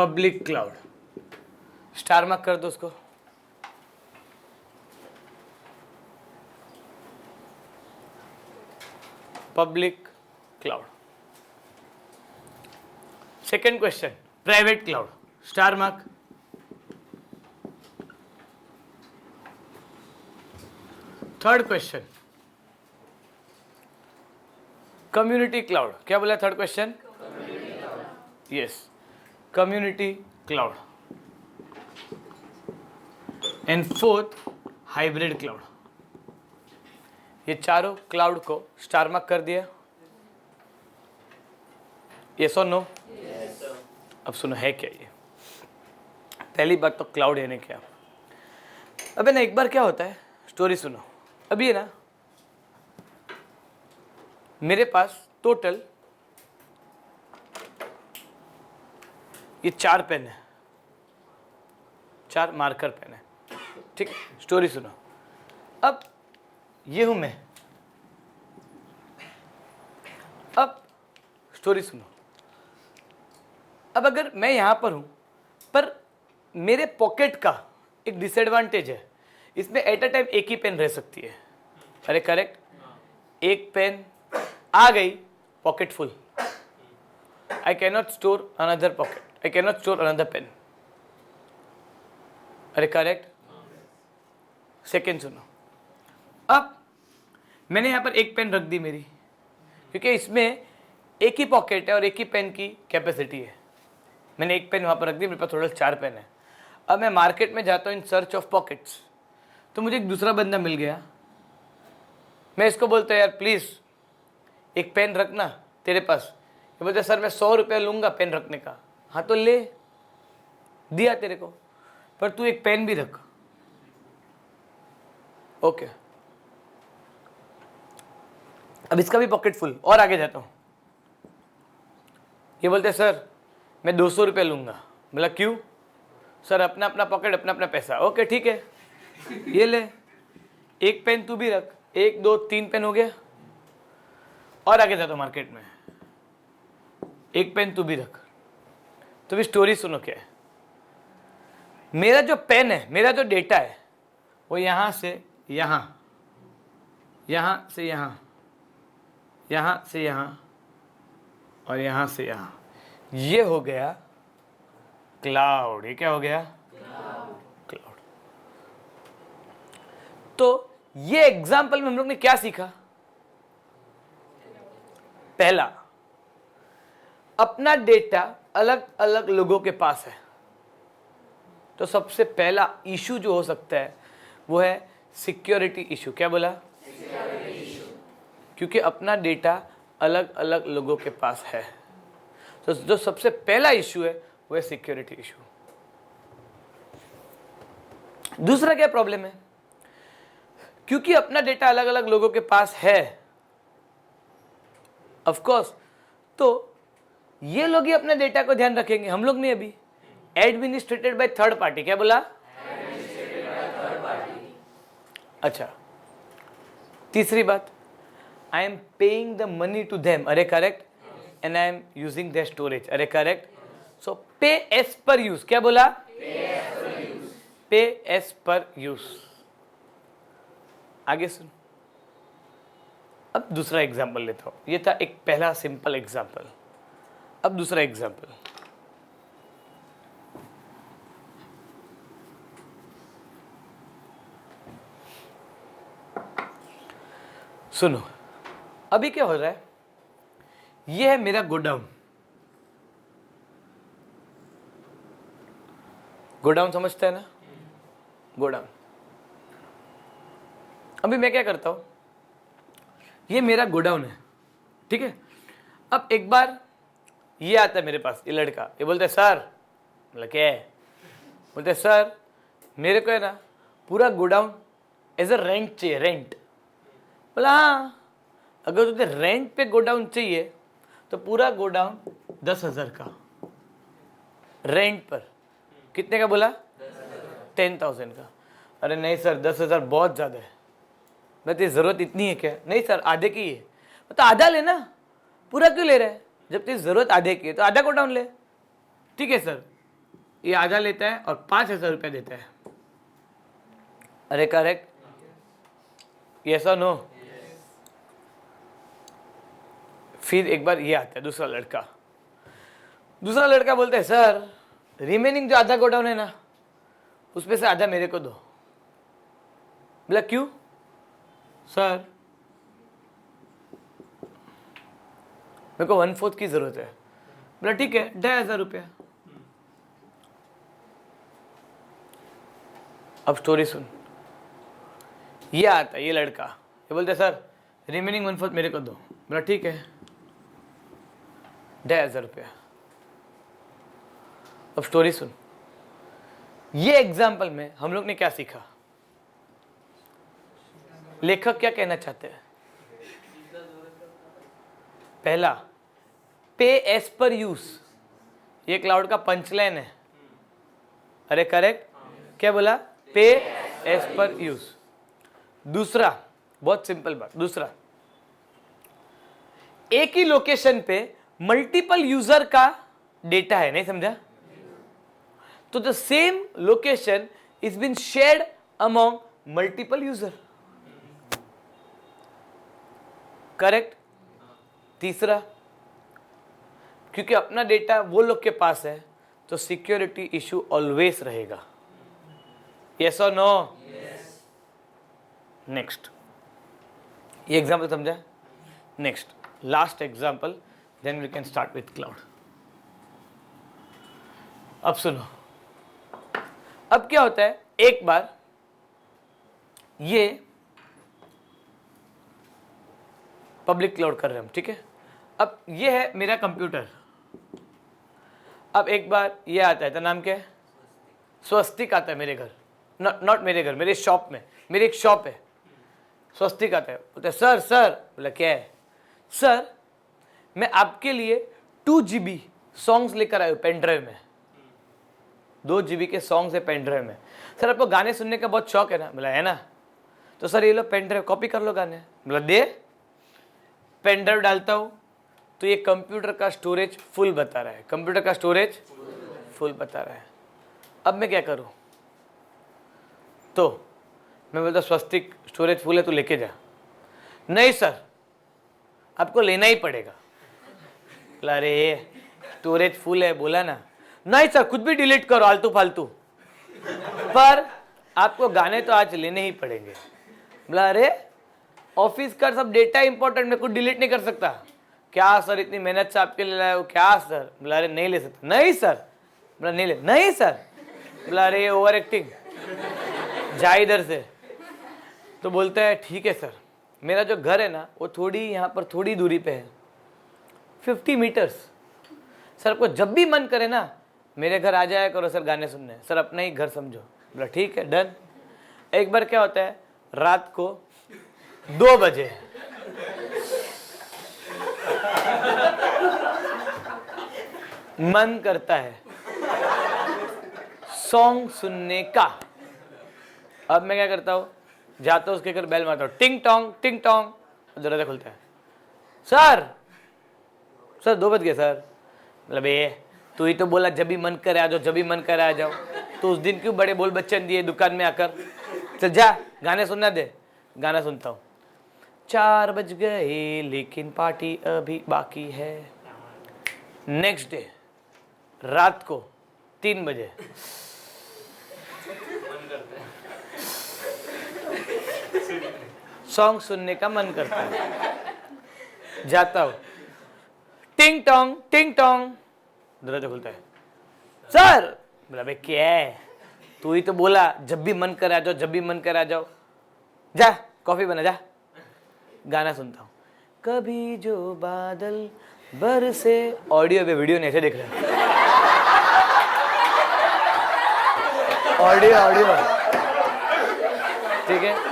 Public cloud, star mark कर दो उसको। Public cloud. Second question, private cloud, star mark. Third question, community cloud. क्या बोला third question? Yes, community cloud. And fourth, hybrid cloud. ये चारों cloud को star mark कर दिया। यस और नो? अब सुनो है क्या ये। पहली बात तो क्लाउड है ने क्या। अबे ना एक बार क्या होता है, स्टोरी सुनो। अभी है ना मेरे पास टोटल ये 4 पेन है, 4 मार्कर पेन है, ठीक है। स्टोरी सुनो। अब ये हूं मैं। अब स्टोरी सुनो। अब अगर मैं यहां पर हूं, पर मेरे पॉकेट का एक डिसएडवांटेज है, इसमें एट अ टाइम एक ही पेन रह सकती है। अरे करेक्ट, एक पेन आ गई, pocket full. I can not store another pocket, I can not store another pen. अरे करेक्ट। सेकेंड सुनो। अब मैंने यहां पर एक पेन रख दी मेरी, क्योंकि इसमें एक ही पॉकेट है और एक ही पेन की कैपेसिटी है। मैंने एक पेन वहां पर रख दी, मेरे पास टोटल 4 पेन है। अब मैं मार्केट में जाता हूं इन सर्च ऑफ पॉकेट्स, तो मुझे एक दूसरा बंदा मिल गया। मैं इसको बोलता हूं यार प्लीज एक पेन रखना तेरे पास। ये बोलते सर मैं 100 रुपया लूंगा पेन रखने का। हाँ तो ले, दिया तेरे को, पर तू एक पेन भी रख। ओके, अब इसका भी पॉकेट फुल। और आगे जाता हूं, ये बोलते सर मैं 200 रुपया लूंगा। बोला क्यों? सर अपना अपना पॉकेट, अपना अपना पैसा। ओके ठीक है, ये ले, एक पेन तू भी रख। 1 2 3 पेन हो गया। और आगे जाता हूं मार्केट में, एक पेन तू भी रख। तो भी स्टोरी सुनो क्या है। मेरा जो पेन है, मेरा जो डेटा है, वो यहां से यहां, यहां से यहां, यहां से यहां और यहां से यहां, ये हो गया क्लाउड। ये क्या हो गया? क्लाउड। तो ये एग्जाम्पल में हम लोग ने क्या सीखा? पहला, अपना डेटा अलग अलग लोगों के पास है, तो सबसे पहला इशू जो हो सकता है वो है सिक्योरिटी इशू। क्या बोला? क्योंकि अपना डेटा अलग अलग लोगों के पास है, तो जो सबसे पहला इशू है वो है सिक्योरिटी इशू। दूसरा क्या प्रॉब्लम है? क्योंकि अपना डेटा अलग अलग लोगों के पास है, ऑफ कोर्स, तो ये लोग ही अपने डेटा को ध्यान रखेंगे, हम लोग नहीं। अभी एडमिनिस्ट्रेटेड बाय थर्ड पार्टी। क्या बोला? अच्छा, तीसरी बात, I am paying the money to them. अरे correct, and I am using their storage. अरे correct. So pay as per use. क्या बोला? पे एज पर यूज। आगे सुन। अब दूसरा एग्जाम्पल लेता हूं। ये था एक पहला सिंपल एग्जाम्पल। अब दूसरा एग्जाम्पल, सुनो। अभी क्या हो रहा है, ये है मेरा गोडाउन। गोडाउन समझते हैं ना? गोडाउन। अभी मैं क्या करता हूं, ये मेरा गोडाउन है, ठीक है। अब एक बार ये आता है मेरे पास, ये लड़का, ये बोलता है सर, मतलब क्या है, बोलते हैं सर मेरे को है ना पूरा गोडाउन एज अ रेंट चाहिए, रेंट। बोला हाँ, अगर तुझे रेंट पे गोडाउन चाहिए तो पूरा गोडाउन 10,000 का रेंट पर। कितने का बोला? 10,000 का। अरे नहीं सर 10,000 बहुत ज़्यादा है। मैं तेरी ज़रूरत इतनी है क्या? नहीं सर आधे की है। तो आधा लेना, पूरा क्यों ले रहा है? जब तेरी ज़रूरत आधे की है तो आधा गोडाउन ले। ठीक है सर, ये आधा लेता है और 5,000 रुपया देता है। अरे करेक्ट? यस और नो? फिर एक बार ये आता है दूसरा लड़का बोलता है सर रिमेनिंग जो आधा गोडाउन है ना उसमें से आधा मेरे को दो। बोला क्यों? सर मेरे को 1/4 की जरूरत है। बोला ठीक है 2,500 रुपया। अब स्टोरी सुन, ये आता है ये लड़का, ये बोलते सर रिमेनिंग 1/4 मेरे को दो। बोला ठीक है 2,500 रुपया। अब स्टोरी सुन, ये एग्जाम्पल में हम लोग ने क्या सीखा? लेखक क्या कहना चाहते हैं? पहला, पे एज पर यूज, ये क्लाउड का पंचलाइन है। अरे करेक्ट? क्या बोला? पे एज पर यूज। दूसरा, बहुत सिंपल बात, दूसरा, एक ही लोकेशन पे मल्टीपल यूजर का डेटा है, नहीं समझा? तो the same location is been shared among multiple user. Correct? तीसरा, क्योंकि अपना डेटा वो लोग के पास है तो सिक्योरिटी इशू ऑलवेज रहेगा। यस और नो? नेक्स्ट, ये एग्जाम्पल समझा? Next, last example, then we can start with cloud. अब सुनो, अब क्या होता है, एक बार ये पब्लिक क्लाउड कर रहे हैं हम, ठीक है? अब ये है मेरा कंप्यूटर। अब एक बार ये आता है, तो नाम क्या है? स्वस्तिक आता है मेरे घर, नॉट मेरे घर, मेरे शॉप में, मेरी एक शॉप है। स्वस्तिक आता है, बोलता है सर सर। बोला क्या है? सर मैं आपके लिए 2 GB सॉन्ग्स लेकर आया हूँ पेन ड्राइव में, 2 GB के सॉन्ग्स है पेन ड्राइव में। सर आपको गाने सुनने का बहुत शौक है ना? बोला है ना। तो सर ये लो पेन ड्राइव, कॉपी कर लो गाने। बोला दे। पेन ड्राइव डालता हूँ तो ये कंप्यूटर का स्टोरेज फुल बता रहा है, कंप्यूटर का स्टोरेज फुल बता रहा है। अब मैं क्या करूँ? तो मैं बोलता स्वस्तिक स्टोरेज फुल है तो लेके जा। नहीं सर आपको लेना ही पड़ेगा। बोला अरे स्टोरेज फुल है बोला ना। नहीं सर कुछ भी डिलीट करो आलतू फालतू, पर आपको गाने तो आज लेने ही पड़ेंगे। बोला अरे ऑफिस का सब डेटा इंपॉर्टेंट, मैं कुछ डिलीट नहीं कर सकता। क्या सर इतनी मेहनत से आपके लिए लाया हो? क्या सर? बोला अरे नहीं ले सकता। नहीं सर। बोला नहीं ले। नहीं सर। बोला अरे ओवर एक्टिंग, जा इधर से। तो बोलता है ठीक है सर, मेरा जो घर है ना वो थोड़ी यहाँ पर थोड़ी दूरी पे है, 50 मीटर्स। सर आपको जब भी मन करे ना मेरे घर आ जाया करो सर गाने सुनने, सर अपना ही घर समझो। बोला ठीक है डन। एक बार क्या होता है, रात को 2 बजे मन करता है सॉन्ग सुनने का। अब मैं क्या करता हूँ, जाता हूँ उसके घर, बेल मारता हूँ, टिंग टोंग टिंग टोंग, दरवाजा खुलता है। सर सर 2 बज गए सर। मतलब ये तू ही तो बोला जब भी मन करे आ जाओ, जब भी मन करे आ जाओ, तो उस दिन क्यों बड़े बोल बच्चन दिए दुकान में आकर? चल जा गाने सुनना दे। गाना सुनता हूँ। 4 बज गए लेकिन पार्टी अभी बाकी है। नेक्स्ट डे रात को 3 बजे सॉन्ग सुनने का मन करता है। जाता हूँ, टिंग टोंग टिंग टोंग, दरवाजा खुलता है। सर। बोला भाई क्या है, तू ही तो बोला जब भी मन करे आ जाओ, जब भी मन करे आ जाओ। जा कॉफी बना जा। गाना सुनता हूँ, कभी जो बादल बरसे। ऑडियो पे, वीडियो नहीं, ऐसे देख रहे हैं। ऑडियो ऑडियो ठीक है।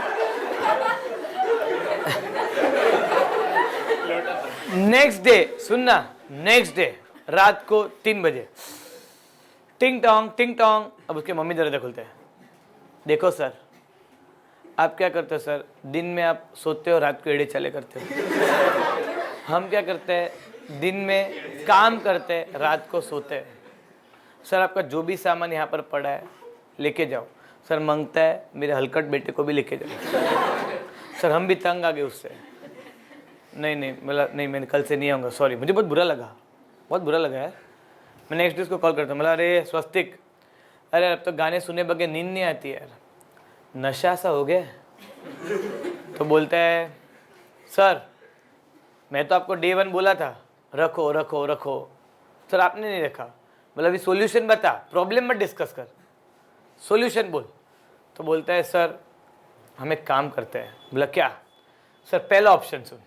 नेक्स्ट डे सुनना, नेक्स्ट डे रात को 3 बजे टिंग टोंग टिंग टोंग। अब उसके मम्मी दरवाजा खुलते हैं। देखो सर आप क्या करते हो सर, दिन में आप सोते हो, रात को एड़े चले करते हो। हम क्या करते हैं, दिन में काम करते हैं, रात को सोते हैं। सर आपका जो भी सामान यहाँ पर पड़ा है लेके जाओ। सर मांगता है मेरे हलकट बेटे को भी लेके जाओ। सर हम भी तंग आ गए उससे। नहीं नहीं मतलब नहीं, मैं कल से नहीं आऊँगा, सॉरी। मुझे बहुत बुरा लगा, बहुत बुरा लगा यार। मैं नेक्स्ट डे उसको कॉल करता हूँ, बोला अरे स्वस्तिक, अरे अब तो गाने सुने बगैर नींद नहीं आती यार, नशा सा हो गया। तो बोलता है सर मैं तो आपको डे 1 बोला था रखो रखो रखो, सर आपने नहीं रखा। मतलब अभी सॉल्यूशन बता, प्रॉब्लम मत डिस्कस कर, सॉल्यूशन बोल। तो बोलता है सर हम एक काम करते हैं। बोला क्या? सर पहला ऑप्शन सुन।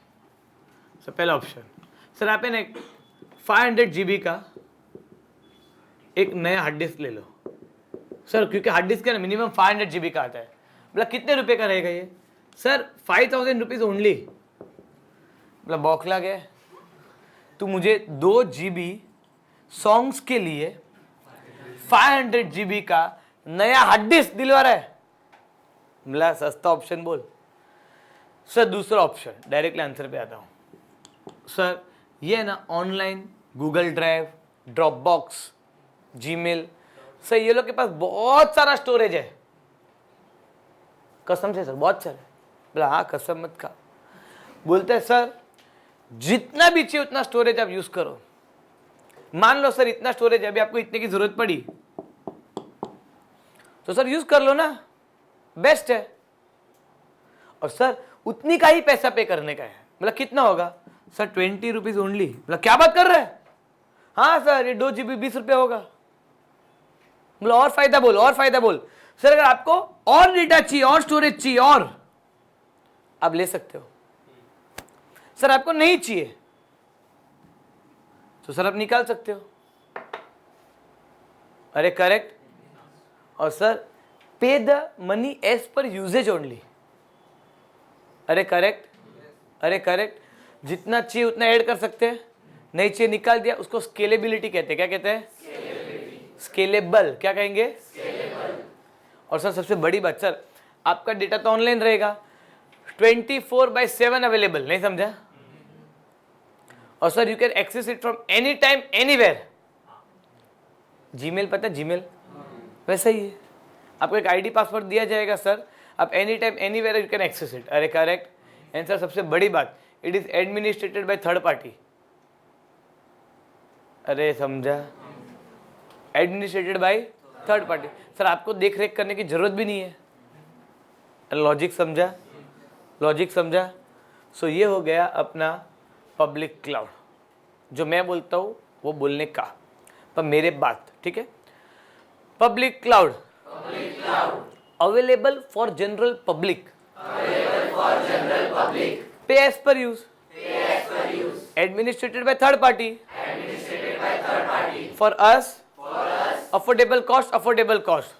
सर पहला ऑप्शन, सर आप है ना 500 GB का एक नया हार्ड डिस्क ले लो। सर क्योंकि हार्ड डिस्क का मिनिमम 500 GB का आता है। बोला कितने रुपए का रहेगा ये? Sir 5000 rupees only. बोला बौखला गया, तू मुझे 2 GB सॉन्ग्स के लिए 500 GB का नया हार्ड डिस्क दिलवा रहा है? बोला सस्ता ऑप्शन बोल। सर दूसरा ऑप्शन, डायरेक्टली आंसर पे आता हूँ। सर ये है ना online Google drive, drop box, Gmail, sir ये लोग के पास बहुत सारा स्टोरेज है। कसम से सर बहुत सारा। बोला हाँ कसम मत खा। बोलते हैं सर जितना भी चाहिए उतना स्टोरेज आप यूज करो। मान लो सर इतना स्टोरेज है, अभी आपको इतने की जरूरत पड़ी तो सर यूज कर लो ना, बेस्ट है। और सर उतनी का ही पैसा पे करने का है। मतलब कितना होगा? Sir 20 rupees only. मतलब क्या बात कर रहे हैं? हाँ सर ये 2 GB 20 रुपये होगा। मतलब और फायदा बोल, और फायदा बोल। सर अगर आपको और डेटा चाहिए, और स्टोरेज चाहिए, और आप ले सकते हो। सर आपको नहीं चाहिए तो सर आप निकाल सकते हो। अरे करेक्ट। और sir pay the money as per usages only. अरे करेक्ट, अरे करेक्ट। जितना चाहिए उतना ऐड कर सकते हैं, नहीं चाहिए निकाल दिया। उसको स्केलेबिलिटी कहते हैं। क्या कहते हैं? स्केलेबल। क्या कहेंगे? और सर सबसे बड़ी बात, सर आपका डेटा तो ऑनलाइन रहेगा, 24/7 अवेलेबल। नहीं समझा? और sir you can access it from any time anywhere. Gmail पता है? जीमेल वैसा ही है। आपको एक आईडी पासवर्ड दिया जाएगा सर, आप any time anywhere you can access it. अरे करेक्ट। एंड सर सबसे बड़ी बात, it is administrated by third party. अरे समझा? Administrated by third party. Sir आपको देख रेख करने की जरूरत भी नहीं है। लॉजिक समझा? लॉजिक समझा? सो ये हो गया अपना पब्लिक क्लाउड। जो मैं बोलता हूँ वो बोलने का, पर मेरे बात ठीक है। Public cloud available for general public, pay as per use, administrated by third party, for us affordable cost, affordable cost,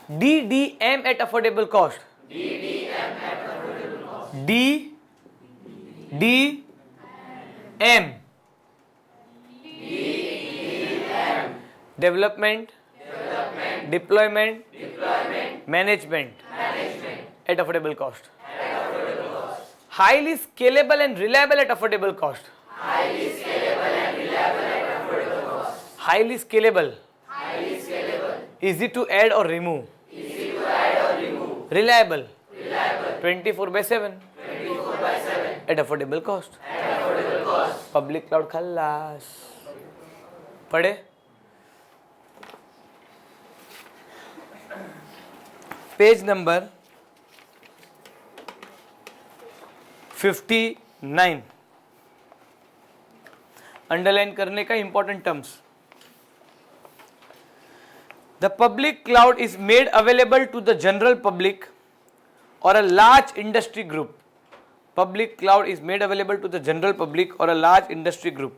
DDM at affordable cost, DDM, development, deployment, management at affordable cost, highly scalable and reliable at affordable cost, highly scalable, easy to add or remove, reliable, 24/7 at affordable cost, public cloud खल्लास। पढ़े? Page number 59, underline करने का important terms. The public cloud is made available to the general public or a large industry group. Public cloud is made available to the general public or a large industry group.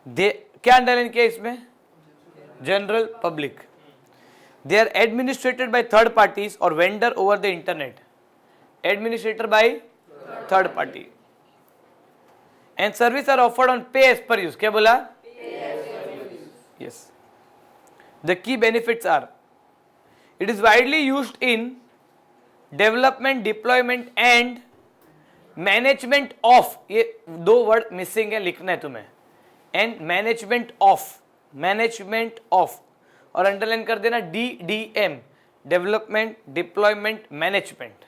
क्या underline किया इसमें? General public. They are administrated by third parties or vendor over the internet. Administrated by third party. And service are offered on pay as per use. क्या बोला? Yes. The key benefits are, it is widely used in development, deployment and management of, ये 2 word missing है, लिखना है तुम्हें, and management of, और underline कर देना DDM, development deployment management.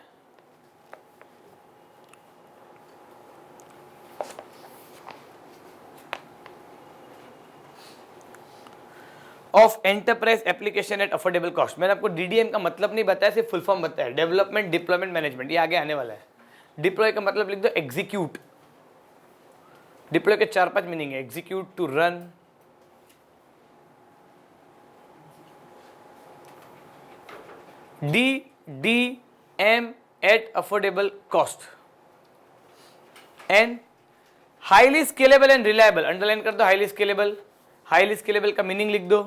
Of enterprise application at affordable cost. मैंने आपको DDM का मतलब नहीं बताया, सिर्फ फुल फॉर्म बताया, डेवलपमेंट डिप्लॉयमेंट मैनेजमेंट, ये आगे आने वाला है। डिप्लॉय का मतलब लिख दो एग्जीक्यूट। डिप्लॉय के 4-5 मीनिंग है, execute, to run, DDM at affordable cost, and highly scalable and reliable, underline कर दो हाईली स्केलेबल। हाईली स्केलेबल का मीनिंग लिख दो,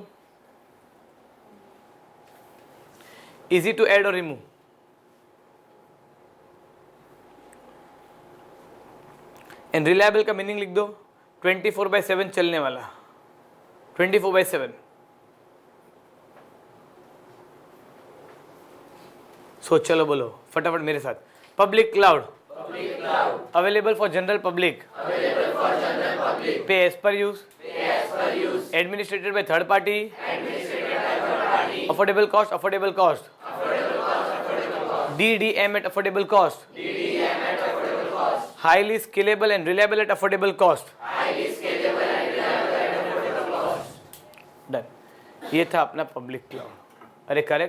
इजी टू ऐड और रिमूव। एंड रिलायबल का मीनिंग लिख दो 24/7 चलने वाला, 24/7। सो चलो बोलो फटाफट मेरे साथ। Public cloud, available for general public, pay as per use, administrated by third party, affordable cost, DDM at affordable cost, highly scalable and reliable at affordable cost, done. ये था अपना पब्लिक क्लाउड। अरे करेक्ट।